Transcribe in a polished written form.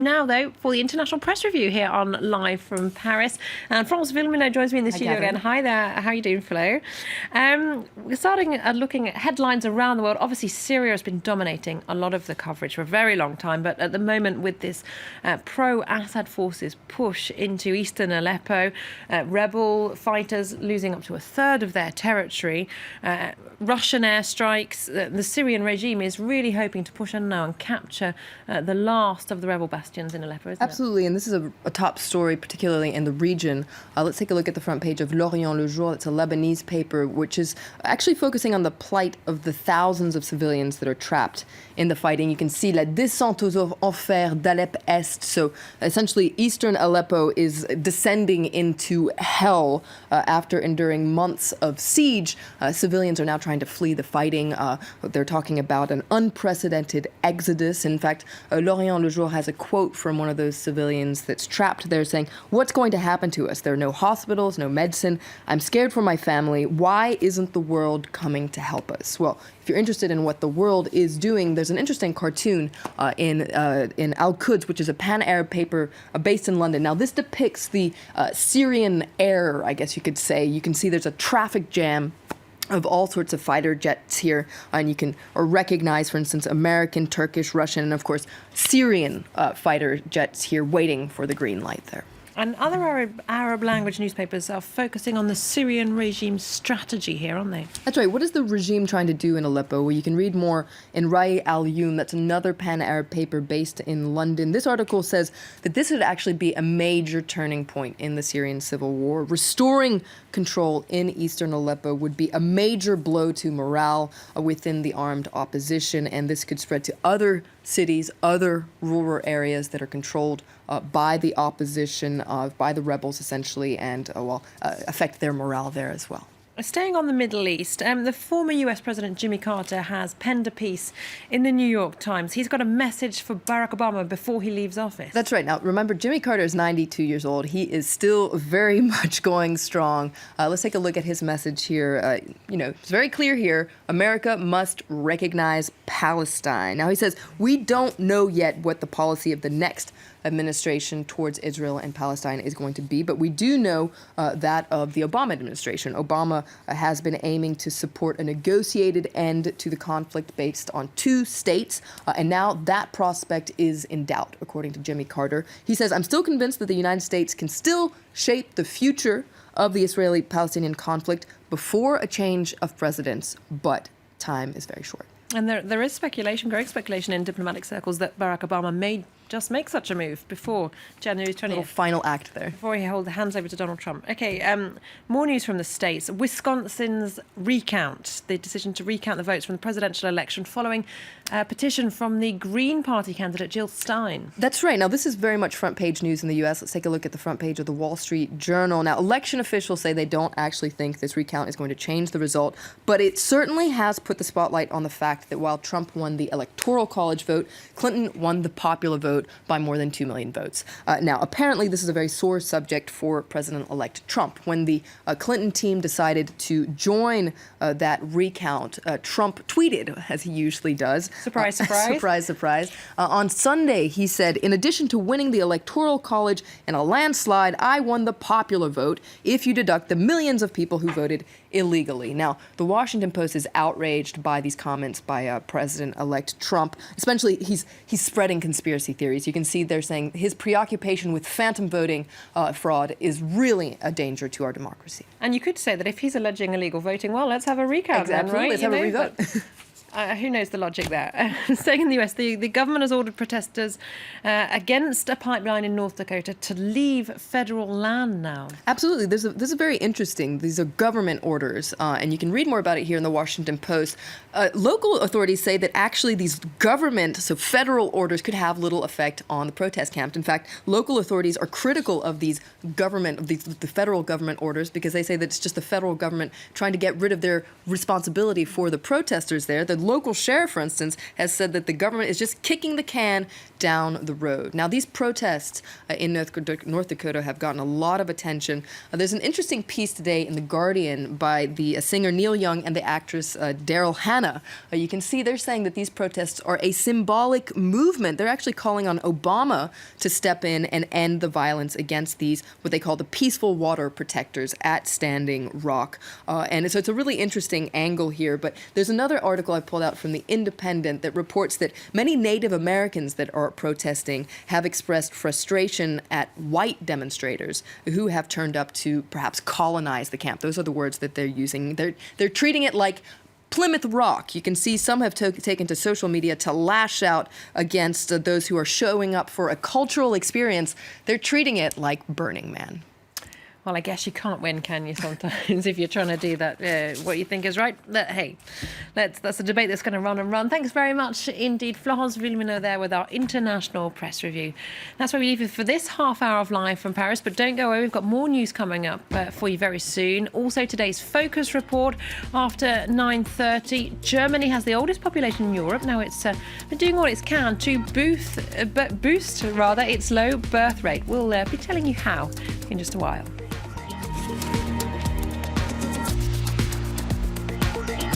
Now, though, for the International Press Review here on Live from Paris. And France Villemino joins me in the studio again. Hi there. How are you doing, Flo? We're starting looking at headlines around the world. Obviously, Syria has been dominating a lot of the coverage for a very long time. But at the moment, with this pro-Assad forces push into eastern Aleppo, rebel fighters losing up to a third of their territory, Russian airstrikes, the Syrian regime is really hoping to push on now and capture the last of the rebel bastions in Aleppo, isn't Absolutely, and this is a top story, particularly in the region. Let's take a look at the front page of L'Orient Le Jour. It's a Lebanese paper, which is actually focusing on the plight of the thousands of civilians that are trapped in the fighting. You can see La descente aux enfers d'Alep Est. So essentially, eastern Aleppo is descending into hell after enduring months of siege. Civilians are now trying to flee the fighting. They're talking about an unprecedented exodus. In fact, L'Orient Le Jour has a quote from one of those civilians that's trapped there saying, "What's going to happen to us? There are no hospitals, no medicine. I'm scared for my family. Why isn't the world coming to help us?" Well, if you're interested in what the world is doing, there's an interesting cartoon in Al-Quds, which is a pan-Arab paper based in London. Now, this depicts the Syrian air, I guess you could say. You can see there's a traffic jam of all sorts of fighter jets here, and you can recognize, for instance, American, Turkish, Russian, and of course Syrian fighter jets here waiting for the green light there. And other Arab language newspapers are focusing on the Syrian regime's strategy here, aren't they? That's right. What is the regime trying to do in Aleppo? Well, you can read more in Rai al-Yum. That's another pan-Arab paper based in London. This article says that this would actually be a major turning point in the Syrian civil war. Restoring control in eastern Aleppo would be a major blow to morale within the armed opposition, and this could spread to other cities, other rural areas that are controlled by the opposition, by the rebels essentially, and affect their morale there as well. Staying on the Middle East, the former US President Jimmy Carter has penned a piece in the New York Times. He's got a message for Barack Obama before he leaves office. That's right. Now, remember, Jimmy Carter is 92 years old. He is still very much going strong. Let's take a look at his message here. It's very clear here. America must recognize Palestine. Now, he says, we don't know yet what the policy of the next administration towards Israel and Palestine is going to be, but we do know that of the Obama administration. Obama has been aiming to support a negotiated end to the conflict based on two states, and now that prospect is in doubt, according to Jimmy Carter. He says, I'm still convinced that the United States can still shape the future of the Israeli-Palestinian conflict before a change of presidents, but time is very short. And there is speculation, growing speculation in diplomatic circles that Barack Obama may just make such a move before January 20th. Little final act there. Before he hands over to Donald Trump. Okay, more news from the States. Wisconsin's recount, the decision to recount the votes from the presidential election following a petition from the Green Party candidate Jill Stein. That's right. Now, this is very much front page news in the U.S. Let's take a look at the front page of the Wall Street Journal. Now, election officials say they don't actually think this recount is going to change the result, but it certainly has put the spotlight on the fact that while Trump won the Electoral College vote, Clinton won the popular vote by more than 2 million votes. Now, apparently, this is a very sore subject for President-elect Trump. When the Clinton team decided to join that recount, Trump tweeted, as he usually does. Surprise, surprise. Surprise, surprise. On Sunday, he said, in addition to winning the Electoral College in a landslide, I won the popular vote if you deduct the millions of people who voted illegally. Now, the Washington Post is outraged by these comments by President-elect Trump. Especially, he's spreading conspiracy theories. You can see they're saying his preoccupation with phantom voting fraud is really a danger to our democracy. And you could say that if he's alleging illegal voting, well, let's have a recount exactly. then, right? Let's have a revote. Who knows the logic there? Staying in the US, the government has ordered protesters against a pipeline in North Dakota to leave federal land now. Absolutely. This is very interesting. These are government orders, and you can read more about it here in the Washington Post. Local authorities say that actually these government, so federal orders, could have little effect on the protest camp. In fact, local authorities are critical of these the federal government orders because they say that it's just the federal government trying to get rid of their responsibility for the protesters there. They're local sheriff, for instance, has said that the government is just kicking the can down the road. Now, these protests in North Dakota have gotten a lot of attention. There's an interesting piece today in The Guardian by the singer Neil Young and the actress Daryl Hannah. You can see they're saying that these protests are a symbolic movement. They're actually calling on Obama to step in and end the violence against these, what they call the peaceful water protectors at Standing Rock. And so it's a really interesting angle here. But there's another article I pulled out from The Independent that reports that many Native Americans that are protesting have expressed frustration at white demonstrators who have turned up to perhaps colonize the camp. Those are the words that they're using. They're treating it like Plymouth Rock. You can see some have taken to social media to lash out against those who are showing up for a cultural experience. They're treating it like Burning Man. Well, I guess you can't win, can you, sometimes, if you're trying to do that, what you think is right. But, hey, that's a debate that's going to run and run. Thanks very much indeed, Florence Villeminot there with our international press review. That's where we leave it for this half hour of Live from Paris. But don't go away, we've got more news coming up for you very soon. Also, today's Focus report after 9:30. Germany has the oldest population in Europe. Now it's been doing all it can to boost its low birth rate. We'll be telling you how in just a while.